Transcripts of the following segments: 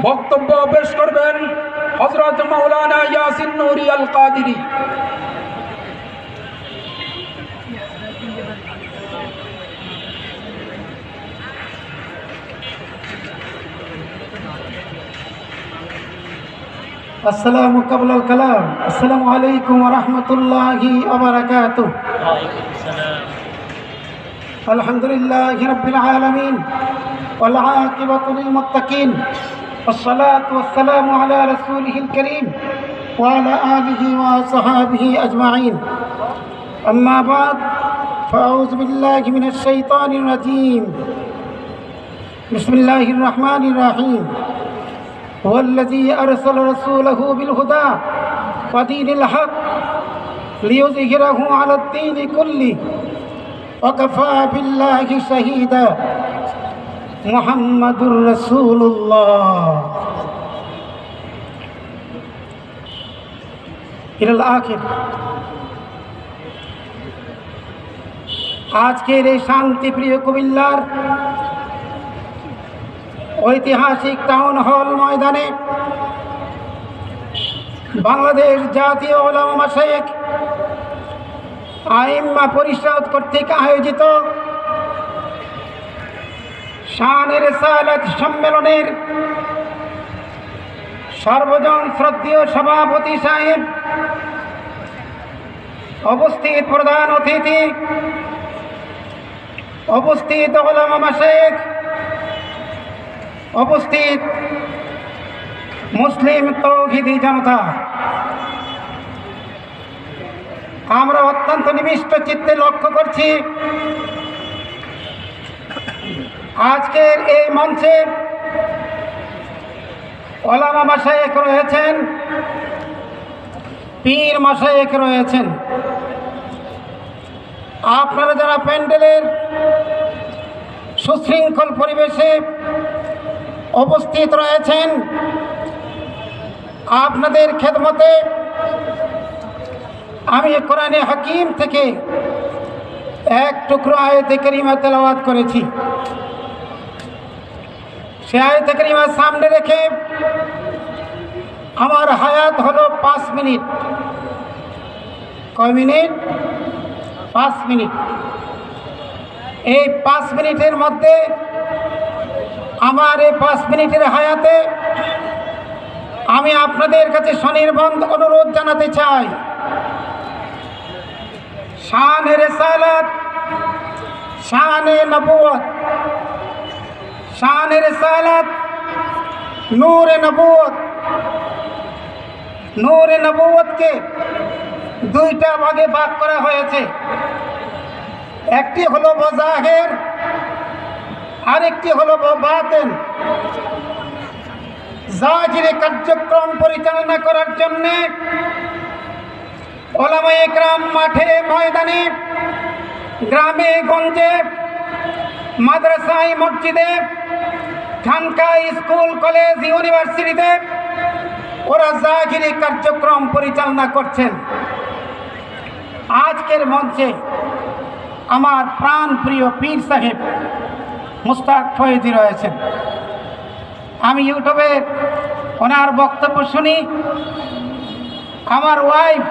বক্তব্য পেশ করবেন হযরত মাওলানা ইয়াসিন নুরি আল কাদেরী। আসসালামু কাবলাল কালাম। আসসালামু আলাইকুম ওয়া রাহমাতুল্লাহি ওয়া বারাকাতুহু। আলহামদুলিল্লাহি রাব্বিল আলামিন ওয়াল আকিবাতু লিল মুত্তাকিন ওয়াসসালাতু ওয়াসসালামু আলা রাসূলিহিল কারীম ওয়া আলা আলিহি ওয়া সাহবিহি আজমাইন। আম্মা বাদ, ফাআউযু বিল্লাহি মিনাশ শাইতানির রাজীম। বিসমিল্লাহির রহমানির রহিম। هو الذي أرسل رسوله بالهدى ودين الحق ليظهره على الدين كله وكفى بالله شهيدا محمد رسول الله إلى الآخر। আজকের এই শান্তিপ্রিয় কুমিল্লার ঐতিহাসিক টাউন হল ময়দানে বাংলাদেশ জাতীয় উলামা মাশায়েখ আইম্মা পরিষদ কর্তৃক আয়োজিত শান-এ রিসালাত সম্মেলনের সর্বজন শ্রদ্ধেয় সভাপতি সাহেব, উপস্থিত প্রধান অতিথি, উপস্থিত উলামা মাশায়েখ, উপস্থিত মুসলিম তৌহিদি জনতা, আমরা অত্যন্ত নিবিষ্ট চিত্তে লক্ষ্য করছি আজকের এই মঞ্চে উলামা মাশায়েখ রয়েছেন, পীর মাশায়েখ রয়েছেন। আপনারা যারা প্যান্ডেলের সুশৃঙ্খল পরিবেশে উপস্থিত রয়েছেন, আপনাদের খেদমতে আমি কোরআনে হাকিম থেকে এক টুকরো আয়াতে কারিমা তেলাওয়াত করেছি। সে আয়াতে কারিমা সামনে রেখে আমার হায়াত হলো 5 মিনিট। কয় মিনিট? 5 মিনিট। এই 5 মিনিটের মধ্যে আমার এই 5 মিনিটের হায়াতে আমি আপনাদের কাছে সনির্বন্ধ অনুরোধ জানাতে চাই, শান-এ রিসালাত, শান-এ নবুয়ত, শান-এ রিসালাত, নূর-এ নবুয়ত। নূর-এ নবুয়তকে দুইটা ভাগে ভাগ করা হয়েছে। একটি হলো বজাহের, আরেকটি হলো বাতিন। জাহিরি কার্যক্রম পরিচালনা করার জন্যে উলামায়ে কেরাম মাঠে ময়দানে, গ্রামে গঞ্জে, মাদ্রাসায় মসজিদে, খানকায়, স্কুল কলেজ ইউনিভার্সিটিতে ওরা জাহিরি কার্যক্রম পরিচালনা করছেন। আজকের মঞ্চে আমার প্রাণ প্রিয় পীর সাহেব মুস্তাক ফয়েজি রয়েছেন। আমি ইউটিউবে ওনার বক্তব্য শুনি, আমার ওয়াইফ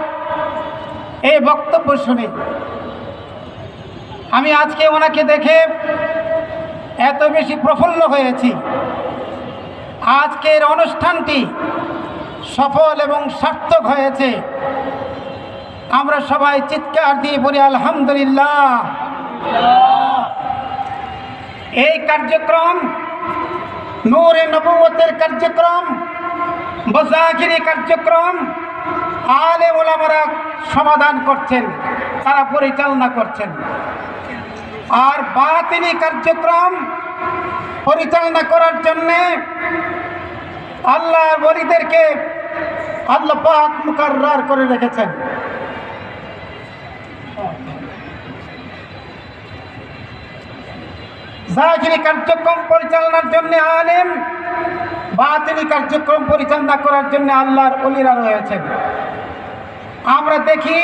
এই বক্তব্য শুনি। আমি আজকে ওনাকে দেখে এত বেশি প্রফুল্ল হয়েছি। আজকের অনুষ্ঠানটি সফল এবং সার্থক হয়েছে। আমরা সবাই চিৎকার দিয়ে বলি আলহামদুলিল্লাহ। এই কার্যক্রম নূর-এ নবুয়তের কার্যক্রম, বজাহিরি কার্যক্রম আলেম ওলামারা সমাধান করছেন, তারা পরিচালনা করছেন। আর বাতিনি কার্যক্রম পরিচালনা করার জন্যে আল্লাহর ওলিদেরকে আল্লাহ পাক মুকাররার করে রেখেছেন। জাহিরি কার্যক্রম পরিচালনার জন্য আলেম, বাতিনি কার্যক্রম পরিচালনা করার জন্য আল্লাহর ওলিরা রয়েছেন। আমরা দেখি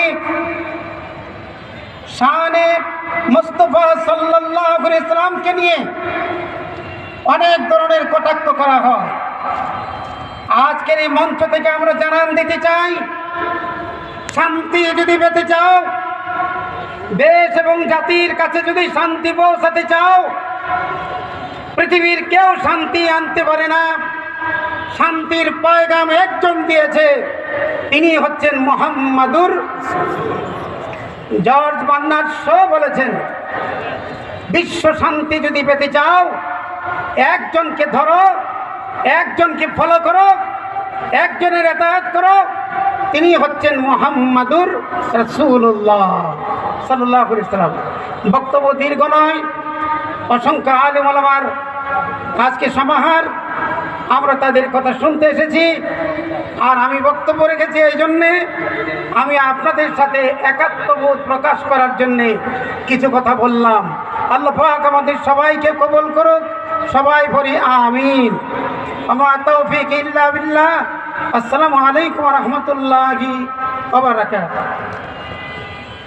শানে মুস্তাফা সাল্লাল্লাহু আলাইহি ওয়াসাল্লামকে নিয়ে অনেক ধরনের কটাক্ষ করা হয়। আজকের এই মঞ্চ থেকে আমরা জানান দিতে চাই, শান্তি যদি পেতে চাও, দেশ এবং জাতির কাছে যদি শান্তি পৌঁছাতে চাও, পৃথিবীর কেউ শান্তি আনতে পারে না। শান্তির পয়গাম একজন দিয়েছে, তিনি হচ্ছেন মুহাম্মাদুর। জর্জ বার্নার্ড শো বলেছেন, বিশ্ব শান্তি যদি পেতে চাও, একজনকে ধরো, একজনকে ফলো করো, একজনের ইতাআত করো, তিনি হচ্ছেন মুহাম্মাদুর রাসূলুল্লাহ সাল্লাল্লাহু আলাইহি ওয়াসাল্লাম। বক্তব্য দীর্ঘ নয়, অসংখ্য আলেম ওলামার আজকে সমাহার, আমরা তাদের কথা শুনতে এসেছি। আর আমি বক্তব্য রেখেছি এই জন্যে, আমি আপনাদের সাথে একাত্মবোধ প্রকাশ করার জন্যে কিছু কথা বললাম। আল্লাহ পাক আমাদের সবাইকে কবুল করুক, সবাই বলি আমিন। আমা তৌফিক ইল্লা বিল্লাহ। আসসালামু আলাইকুম ওয়া রাহমাতুল্লাহি ওয়া বারাকাতুহু।